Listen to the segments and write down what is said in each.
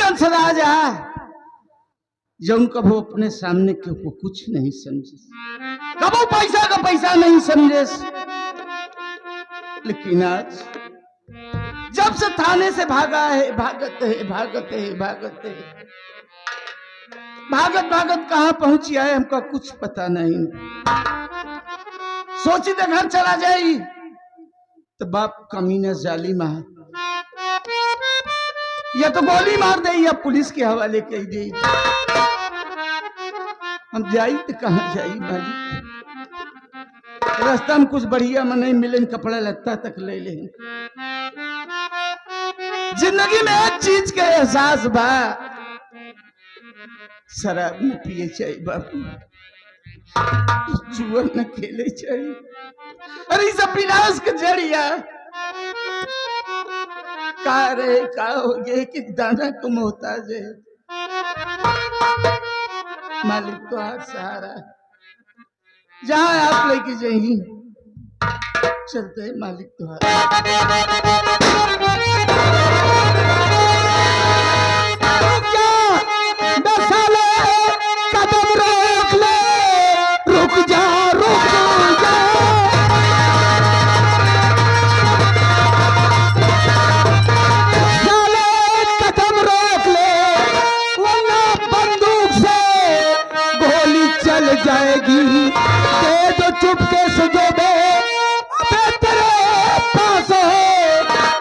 कंसराज जौन कभो अपने सामने के को कुछ नहीं समझे, कभो पैसा का पैसा नहीं समझे। लेकिन आज जब से थाने से भागा है, भागत है भागत है भागत है, भागत भागत कहां पहुंची है हमका कुछ पता नहीं। सोची तो घर चला जाई तो बाप कमीना जालिम है, या तो गोली मार दे या पुलिस के हवाले कर दे। हम जाई तो कहां जाई मालिक, रास्ता में कुछ बढ़िया में नहीं मिले, कपड़ा लत्ता तक ले ले। जिंदगी में एक चीज के एहसास बा, शराब न पिए चाहिए बाबू, जुआ न खेले चाहिए। अरे सब विनाश के जड़िया का रे का हो गए कि दाना को मोहताज है। मालिक तो हाथ सहारा, जहां आप लेके जाइए चलते हैं मालिक तो हाथ। कदम रोक ले, रुक जा रुक जा, कदम रोक ले वरना बंदूक से गोली चल जाएगी। दे दो चुपके से जो दे तेरे पास हो,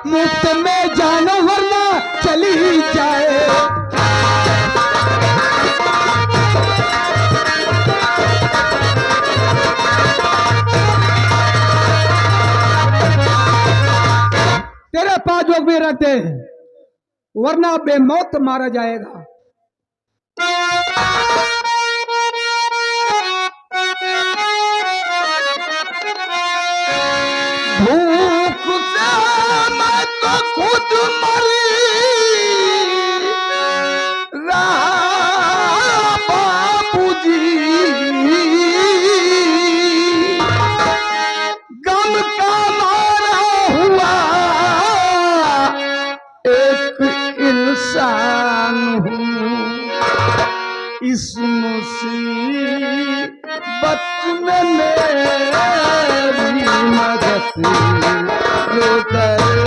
मुफ्त में जानो वरना चली जाए। तेरे पास जो भी रखते वरना बेमौत मारा जाएगा। भूख से मैं तो खुद मरी रहा बापूजी, गम का मारा हुआ एक इंसान हूँ। इस मुसीबत में मेरी मदद जो करे,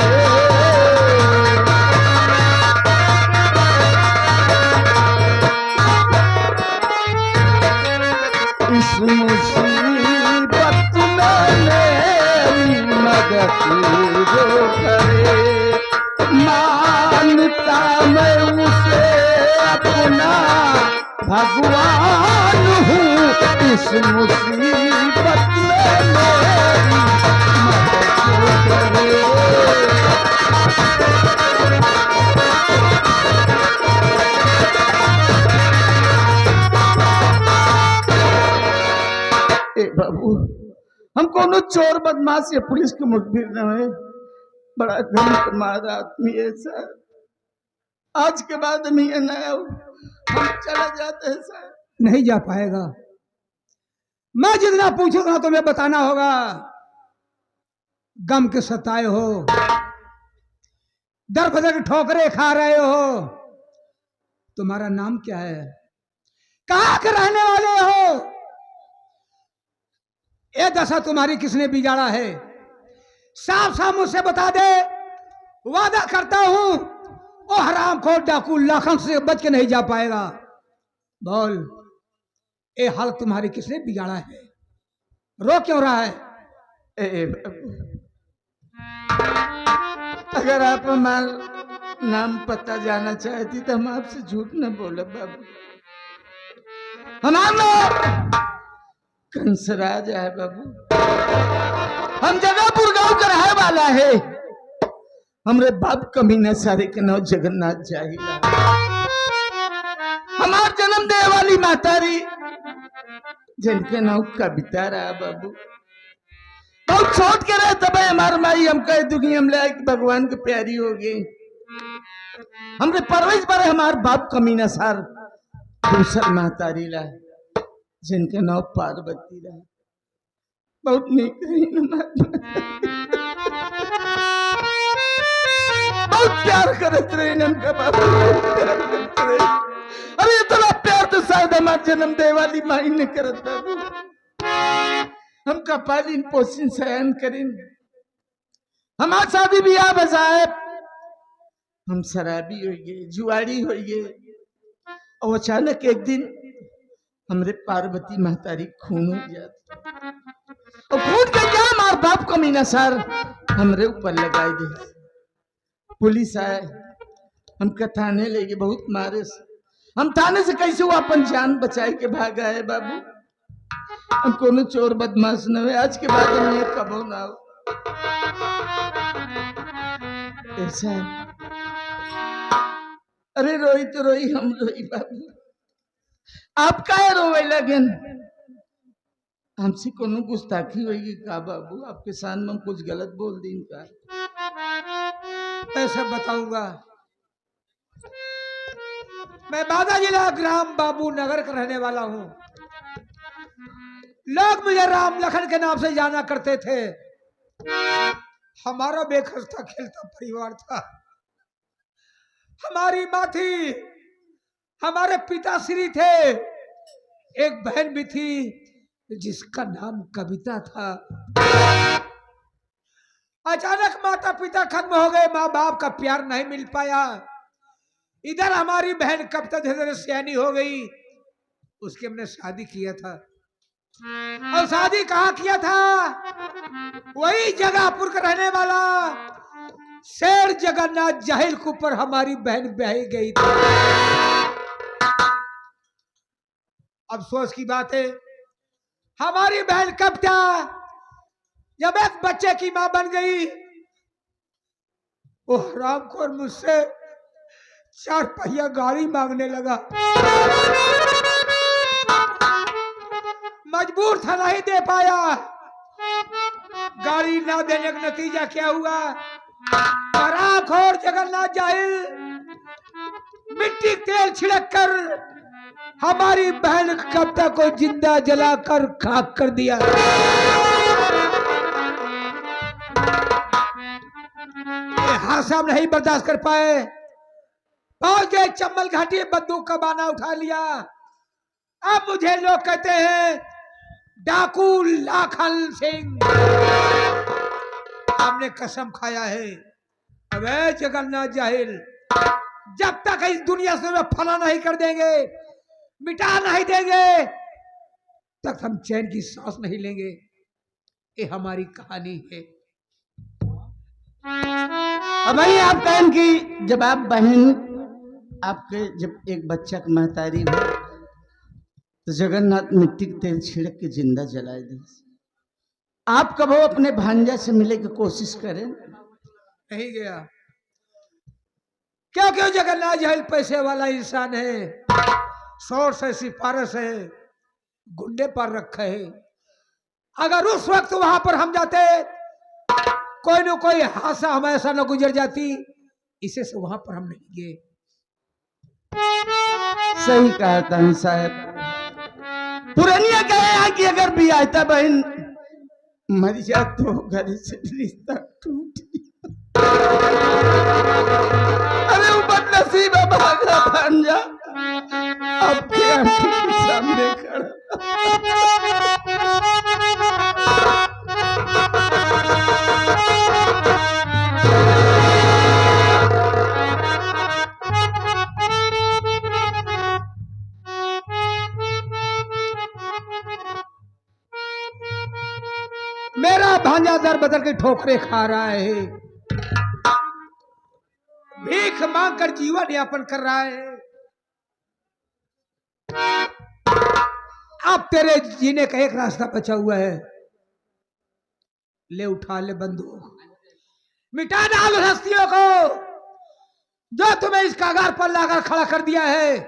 इस मुसीबत में मेरी मदद जो करे। मानता मैं उसे अपना भगवान हूँ, इस मुसीबत में मेरी मदद करे। ए बाबू, हम कोनो चोर बदमाश या पुलिस के मुखबिर न है, बड़ा गरीब मारा आदमी है सर। आज के बाद हम ये न हम चले जाते हैं सर। नहीं जा पाएगा, मैं जितना पूछूंगा तुम्हें बताना होगा। गम के सताए हो, दर बदर ठोकरे खा रहे हो, तुम्हारा नाम क्या है, कहां के रहने वाले हो, ये दशा तुम्हारी किसने बिगाड़ा है, साफ साफ मुझसे बता दे। वादा करता हूं वो हरामखोर डाकू लाखन से बच के नहीं जा पाएगा। बोल, ये हाल तुम्हारी किसने बिगाड़ा है, रो क्यों रहा है? अगर आप हमारा नाम पता जाना चाहती तो हम आपसे झूठ न बोले बाबू। हमारा नाम कंसराज है बाबू, हम जगहपुर गांव का रहे वाला है। हमरे बाप कमीना सारे के नाम जगन्नाथ जाहिला। हमार जन्म दे वाली मातारी जिनके नाम कविता रहा बाबू। बहुत छोट के रहे तब हमार माई हम कह दुखी हम ले भगवान के प्यारी हो गई। हमरे परवरिश पर हमार बाप कमीना सार दूसर मातारी ला जिनके नाम पार्वती रहा। बहुत नीक बहुत प्यार करत रहे इनका बाबू, प्यार करत रहे। अरे इतना प्यार तो शायद हमारे जन्म दे वाली माई ने करत बाबू। हमका पालिन पोषण सहन करीन, हमार शादी ब्याह बजाए, हम शराबी हो गए, जुआरी हो गए। और अचानक एक दिन हमरे पार्वती महतारी खून हो गया, और खून का क्या मार बाप का मीना सर हमरे ऊपर लगाई दे। पुलिस आए, हमका थाने ले गए, बहुत मारे। हम थाने से कैसे वो अपन जान बचाए के भागा है बाबू। हम कोनो चोर बदमाश न हुए, आज के बाद हम ये कबो ना हो। ऐसा है। अरे रोई तो रोई, हम रोई बाबू, आप काहे रोवे लगन? हमसे कोनो गुस्ताखी होगी का बाबू? आपके सामने में हम कुछ गलत बोल दी का? मैं सब बताऊंगा। मैं बादा जिला ग्राम बाबू नगर का रहने वाला हूं। लोग मुझे राम लखन के नाम से जाना करते थे। हमारा बेखस्ता खेलता परिवार था। हमारी माँ थी, हमारे पिताश्री थे, एक बहन भी थी जिसका नाम कविता था। अचानक माता पिता खत्म हो गए, माँ बाप का प्यार नहीं मिल पाया। इधर हमारी बहन कविता धीरे धीरे सियानी हो गई, उसके हमने शादी किया था। और शादी कहाँ किया था? वही जगापुर का रहने वाला शेर जगन्नाथ जाहिल के ऊपर हमारी बहन ब्याही गई थी। अफसोस की बात है, हमारी बहन कविता जब एक बच्चे की मां बन गई, वो हरामखोर मुझसे 4 पहिया गाड़ी मांगने लगा। मजबूर था, नहीं दे पाया। गाड़ी ना देने का नतीजा क्या हुआ? हरामखोर जगन्नाथ जाहिल मिट्टी तेल छिड़क कर हमारी बहन कविता को जिंदा जलाकर खाक कर दिया। हादसा नहीं बर्दाश्त कर पाए, पहुंच गए चंबल घाटी, बंदूक का बाना उठा लिया। अब मुझे लोग कहते हैं डाकू लाखन सिंह। हमने कसम खाया है, अबे जगन्नाथ जाहिल, जब तक इस दुनिया से फना नहीं कर देंगे, मिटा नहीं देंगे, तक हम चैन की सांस नहीं लेंगे। ये हमारी कहानी है। अब भाई आप कहें कि जब आप बहन आपके जब एक बच्चा का महतारी हो तो जगन्नाथ मिट्टी के तेल छिड़क के जिंदा जलाए दे। आप कब अपने भांजा से मिले की कोशिश करें? नहीं गया। क्यों जगन्नाथ जाहिल पैसे वाला इंसान है, सोर्स है, सिफारिश है, गुंडे पर रखा है। अगर उस वक्त वहां पर हम जाते, कोई न कोई हादसा हमेशा न गुजर जाती, इसे से वहां पर हम नहीं गए। सही कहा था साहब। पुरानिया कहे हैं कि अगर भी आता बहन मर जा तो घर से रिश्ता टूट गया। अरे वो बदनसीब है, भागा भांजा आपके आंखों के सामने खड़ा। मेरा भांजा दर बदल के ठोकरे खा रहा है, भीख मांग कर जीवन यापन कर रहा है। अब तेरे जीने का एक रास्ता बचा हुआ है, ले उठा ले बंदूक, मिटा डाल हस्तियों को जो तुम्हें इस कागार पर लाकर खड़ा कर दिया है।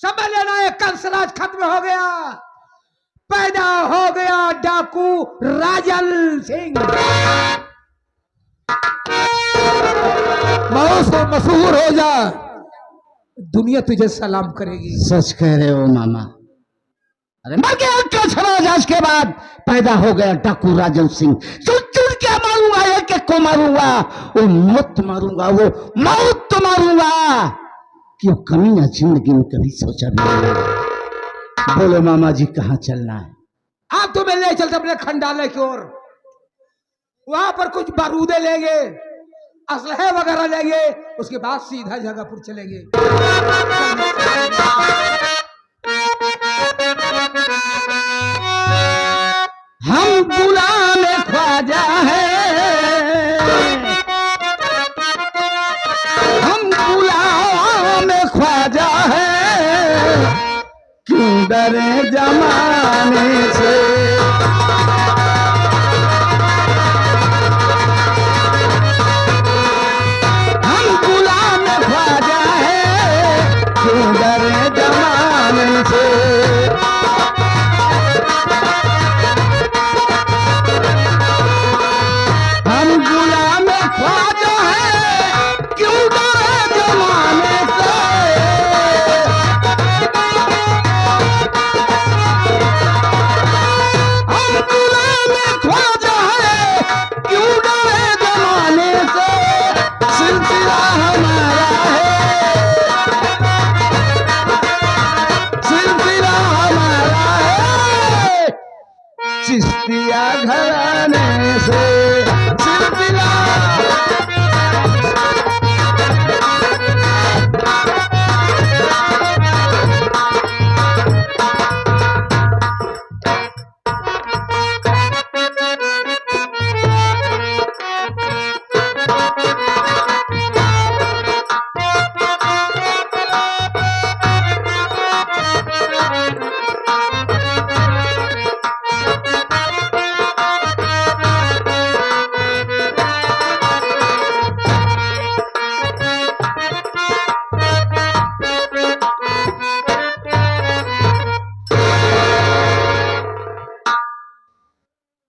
समझ लेना ये कंसराज खत्म हो गया, पैदा हो गया डाकू राजन सिंह। बहुत से मशहूर हो जा, दुनिया तुझे सलाम करेगी। सच कह रहे हो मामा। अरे मर गया आज के बाद पैदा हो गया डाकू राजन सिंह। चुन चुन के मारूंगा, एक एक को मारूंगा, वो मौत मारूंगा, वो मौत मारूंगा कि वो कमीना जिंदगी में कभी सोचा भी नहीं। बोलो मामा जी कहाँ चलना है? आप तुम्हें ले चलते अपने खंडाले की ओर। वहां पर कुछ बारूदे लेंगे, असलहे वगैरह लेंगे, उसके बाद सीधा जगहपुर चलेंगे। हम गुलाम ख्वाजा है, हम गुलाम ख्वाजा है, क्यों डरे जमाने से। हम गुलाम ख्वाजा है, क्यों डरे जमाने से। चिश्तिया घराने से सिलसिला।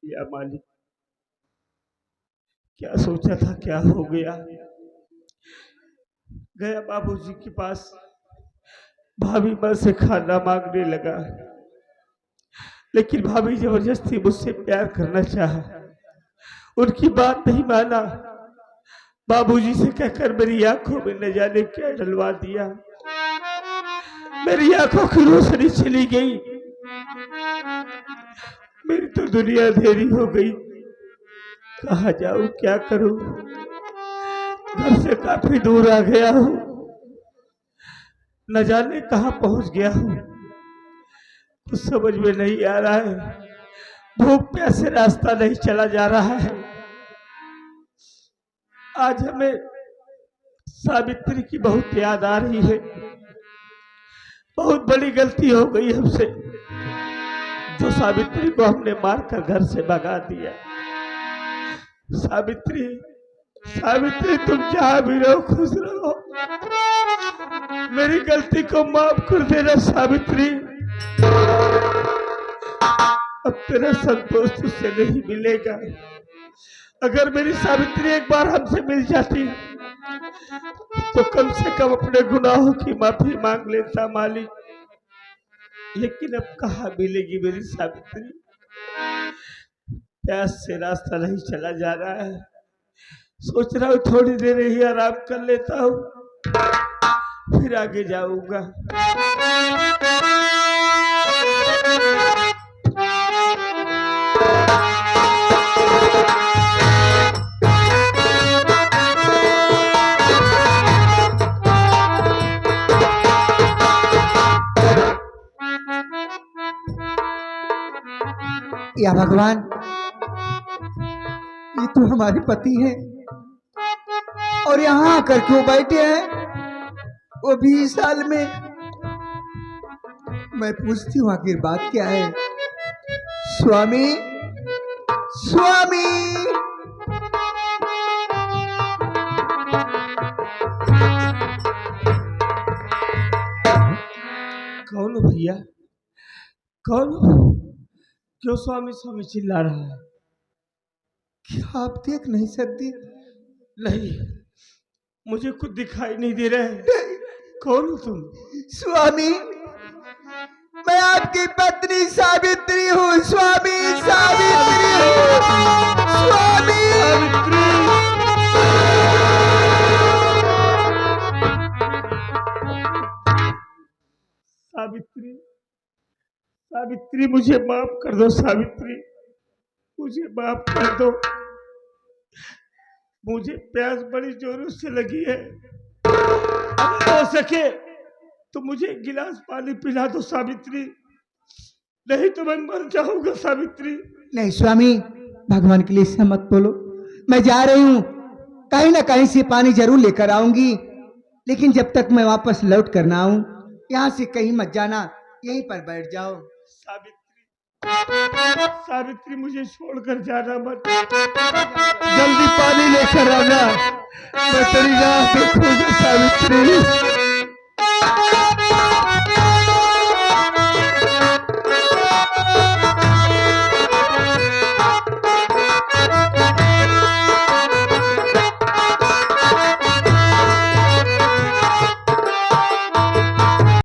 या मालिक, क्या सोचा था क्या हो गया। गया बाबूजी के पास, भाभी माँ से खाना मांगने लगा, लेकिन भाभी जबरदस्ती मुझसे प्यार करना चाहा, उनकी बात नहीं माना। बाबूजी से कहकर मेरी आंखों में न जाने क्या डलवा दिया, मेरी आंखों की रोशनी चली गई, मेरी तो दुनिया अंधेरी हो गई। कहाँ जाऊं, क्या करूं, घर से काफी दूर आ गया हूं, न जाने कहाँ पहुंच गया हूं, कुछ समझ में नहीं आ रहा है। भूख प्यासे रास्ता नहीं चला जा रहा है। आज हमें सावित्री की बहुत याद आ रही है। बहुत बड़ी गलती हो गई हमसे, जो सावित्री को हमने मारकर घर से भगा दिया। सावित्री, सावित्री, तुम जहां भी रहो खुश रहो, मेरी गलती को माफ कर देना सावित्री। अब तेरा संतोष तुझसे नहीं मिलेगा। अगर मेरी सावित्री एक बार हमसे मिल जाती तो कम से कम अपने गुनाहों की माफी मांग लेता मालिक, लेकिन अब कहाँ मिलेगी मेरी सावित्री। प्यास से रास्ता नहीं चला जा रहा है। सोच रहा हूँ थोड़ी देर ही आराम कर लेता हूँ, फिर आगे जाऊंगा। या भगवान, ये तो हमारे पति हैं और यहाँ आकर क्यों बैठे हैं, वो 20 साल में। मैं पूछती हूँ आखिर बात क्या है। स्वामी, स्वामी, कौन हो भैया, कौन हो? क्यों स्वामी स्वामी चिल्ला रहा है? क्या आप देख नहीं सकते? नहीं, मुझे कुछ दिखाई नहीं दे रहा है। कौन हो तुम? स्वामी, मैं आपकी पत्नी सावित्री हूँ। स्वामी, सावित्री हूँ। स्वामी, सावित्री, सावित्री मुझे माफ कर दो सावित्री, मुझे माफ कर दो। मुझे प्यास बड़ी जोरों से लगी है, अगर हो सके तो मुझे एक गिलास पानी पिला दो सावित्री, नहीं तो मैं मर जाऊंगा सावित्री। नहीं स्वामी, भगवान के लिए ऐसा मत बोलो। मैं जा रही हूँ, कहीं ना कहीं से पानी जरूर लेकर आऊंगी, लेकिन जब तक मैं वापस लौट कर ना आऊं, यहाँ से कहीं मत जाना, यहीं पर बैठ जाओ। सावित्री, सावित्री मुझे छोड़कर जाना मत, जल्दी पानी लेकर आना, मैं तेरी राह देखूंगा सावित्री।